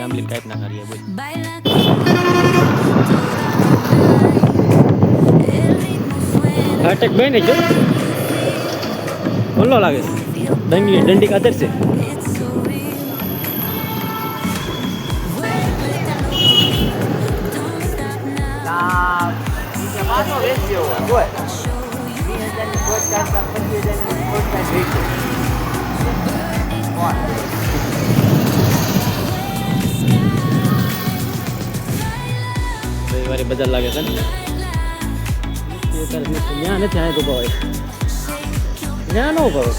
આંબલી ટાઈપ ના કરીએ બોલ. અટેક ભાઈ ને જો બોલો લાગે દંડી કાતર છે. રવિવારે બજાર લાગે છે ને ત્યાં નથી આને તો ભાઈ ત્યાં નો ભાવ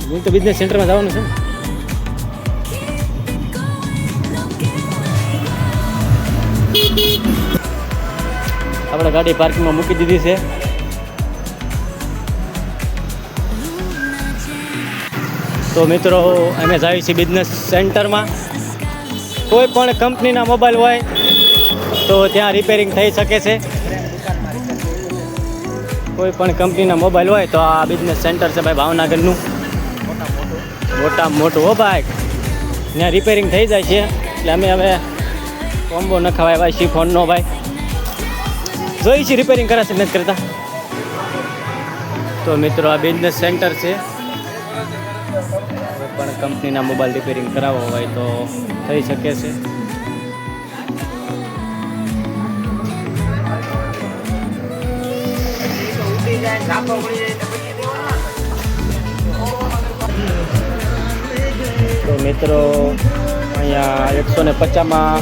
હું તો બિઝનેસ સેન્ટરમાં જવાનું છે ને. આપણે ગાડી પાર્કિંગમાં મૂકી દીધી છે. તો મિત્રો અમે જઈએ છીએ બિઝનેસ સેન્ટરમાં. કોઈ પણ કંપનીના મોબાઈલ હોય તો ત્યાં રિપેરિંગ થઈ શકે છે. કોઈ પણ કંપનીના મોબાઈલ હોય તો આ બિઝનેસ સેન્ટર છે ભાઈ ભાવનગરનું મોટામાં મોટું હો ભાઈ. ત્યાં રિપેરિંગ થઈ જાય છે. એટલે અમે હવે કોમ્બો ન ખવાય ભાઈ શિફોનનો ભાઈ જોઈ છે રિપેરિંગ કરાશે નથી કરતા. તો મિત્રો આ બિઝનેસ સેન્ટર છે. કોઈ પણ કંપનીના મોબાઈલ રિપેરિંગ કરાવવો હોય તો થઈ શકે છે. તો મિત્રો અહીંયા 150માં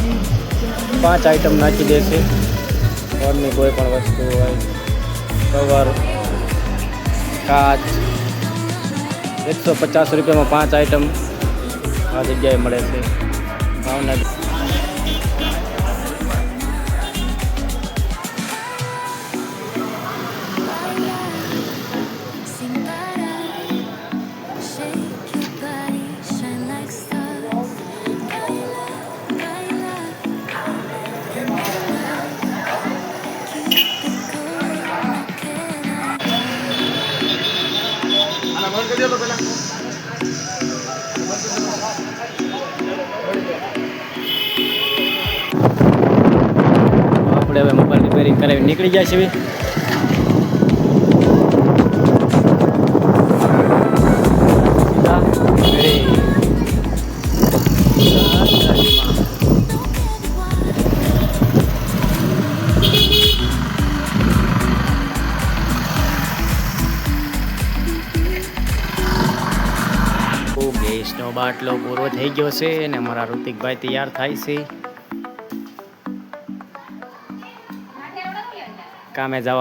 5 આઈટમ નાખી દેશે. ફોનની કોઈ પણ વસ્તુ હોય કવર કાચ 150 રૂપિયામાં 5 આઈટમ આ જગ્યાએ મળે છે ભાવનગર. આપણે હવે મોબાઈલ રિપેરિંગ કરાવી નીકળી જાય છે. ગેસનો બાટલો પૂરો થઈ ગયો છે અને અમારા ઋતિકભાઈ તૈયાર થાય છે કામે જવા